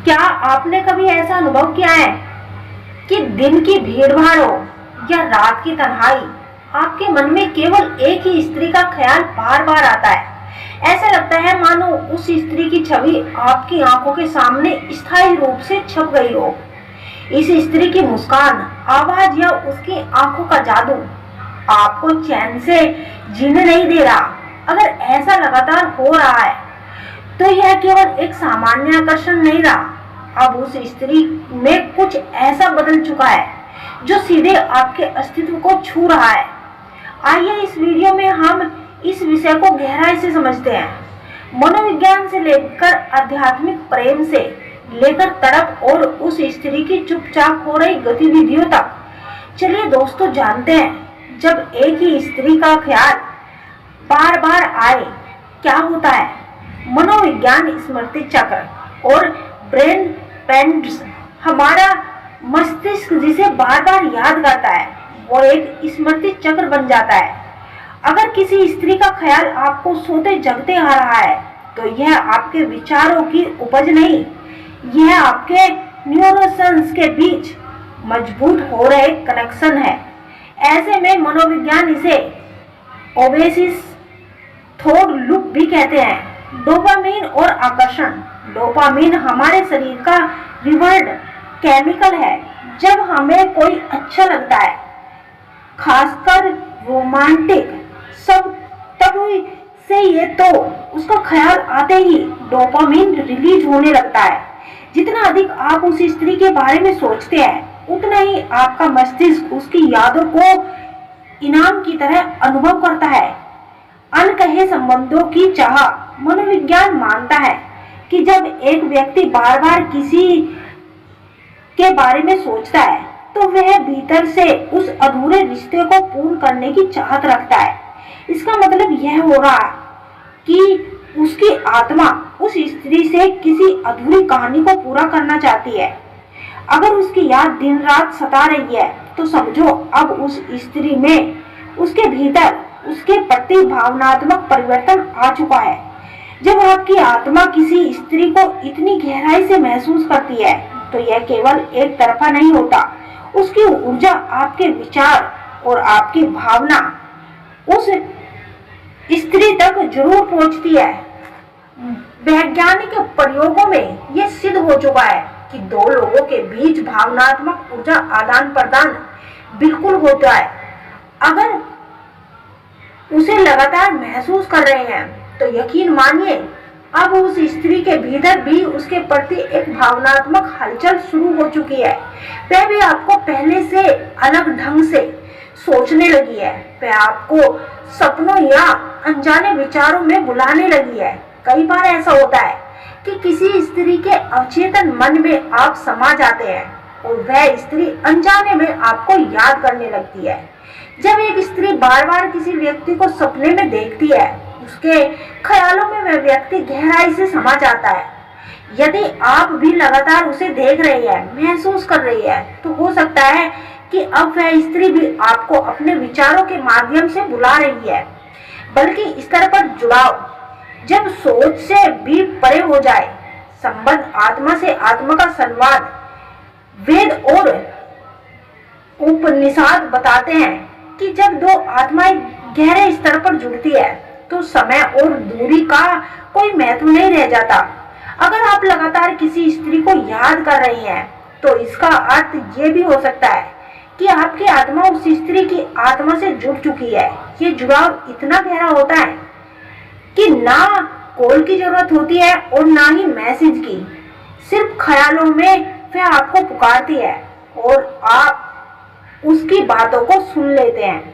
क्या आपने कभी ऐसा अनुभव किया है कि दिन की भीड़-भाड़ हो या रात की तन्हाई, आपके मन में केवल एक ही स्त्री का ख्याल बार-बार आता है। ऐसा लगता है मानो उस स्त्री की छवि आपकी आंखों के सामने स्थायी रूप से छप गई हो। इस स्त्री की मुस्कान, आवाज या उसकी आंखों का जादू आपको चैन से जीने नहीं दे रहा। अगर ऐसा लगातार हो रहा है तो यह केवल एक सामान्य आकर्षण नहीं रहा, अब उस स्त्री में कुछ ऐसा बदल चुका है जो सीधे आपके अस्तित्व को छू रहा है। आइए इस वीडियो में हम इस विषय को गहराई से समझते हैं। मनोविज्ञान से लेकर आध्यात्मिक प्रेम से लेकर तड़प और उस स्त्री की चुपचाप हो रही गतिविधियों तक। चलिए दोस्तों जानते हैं, जब एक ही स्त्री का ख्याल बार बार आए क्या होता है। मनोविज्ञान स्मृति चक्र और ब्रेन पेंड्स, हमारा मस्तिष्क जिसे बार बार याद करता है वो एक स्मृति चक्र बन जाता है। अगर किसी स्त्री का ख्याल आपको सोते जगते आ रहा है तो यह आपके विचारों की उपज नहीं, यह आपके न्यूरोन्स के बीच मजबूत हो रहे कनेक्शन है। ऐसे में मनोविज्ञान इसे ओबेसिस थॉट लूप भी कहते हैं। डोपामीन और आकर्षण। डोपामीन हमारे शरीर का रिवॉर्ड केमिकल है। जब हमें कोई अच्छा लगता है, खासकर रोमांटिक सब, तब से ये तो उसका ख्याल आते ही डोपामीन रिलीज होने लगता है। जितना अधिक आप उस स्त्री के बारे में सोचते हैं उतना ही आपका मस्तिष्क उसकी यादों को इनाम की तरह अनुभव करता है। अनकहे संबंधों की चाह। मनोविज्ञान मानता है कि जब एक व्यक्ति बार बार किसी के बारे में सोचता है तो वह भीतर से उस अधूरे रिश्ते को पूर्ण करने की चाहत रखता है। इसका मतलब यह हो रहा कि उसकी आत्मा उस स्त्री से किसी अधूरी कहानी को पूरा करना चाहती है। अगर उसकी याद दिन रात सता रही है तो समझो अब उस स्त्री में, उसके भीतर उसके प्रति भावनात्मक परिवर्तन आ चुका है। जब आपकी आत्मा किसी स्त्री को इतनी गहराई से महसूस करती है तो यह केवल एक तरफा नहीं होता। उसकी ऊर्जा, आपके विचार और आपकी भावना उस स्त्री तक जरूर पहुंचती है। वैज्ञानिक प्रयोगों में यह सिद्ध हो चुका है कि दो लोगों के बीच भावनात्मक ऊर्जा आदान प्रदान बिल्कुल होता है। अगर उसे लगातार महसूस कर रहे हैं तो यकीन मानिए अब उस स्त्री के भीतर भी उसके प्रति एक भावनात्मक हलचल शुरू हो चुकी है। वह भी आपको पहले से अलग ढंग से सोचने लगी है। वह आपको सपनों या अनजाने विचारों में बुलाने लगी है। कई बार ऐसा होता है कि किसी स्त्री के अचेतन मन में आप समा जाते हैं और वह स्त्री अनजाने में आपको याद करने लगती है। जब एक स्त्री बार बार किसी व्यक्ति को सपने में देखती है, उसके ख्यालों में वह व्यक्ति गहराई से समा जाता है। यदि आप भी लगातार उसे देख रही है, महसूस कर रही है, तो हो सकता है कि अब वह स्त्री भी आपको अपने विचारों के माध्यम से बुला रही है। बल्कि इस तरह पर जुड़ाव जब सोच से भी परे हो जाए, संबंध आत्मा से आत्मा का संवाद। वेद और उपनिषद बताते हैं कि जब दो आत्माएं गहरे स्तर पर जुड़ती है तो समय और दूरी का कोई महत्व नहीं रह जाता। अगर आप लगातार किसी स्त्री को याद कर रही हैं तो इसका अर्थ ये भी हो सकता है कि आपकी आत्मा उस स्त्री की आत्मा से जुड़ चुकी है। ये जुड़ाव इतना गहरा होता है कि ना कॉल की जरूरत होती है और ना ही मैसेज की। सिर्फ ख्यालों में वह आपको पुकारती है और आप उसकी बातों को सुन लेते हैं।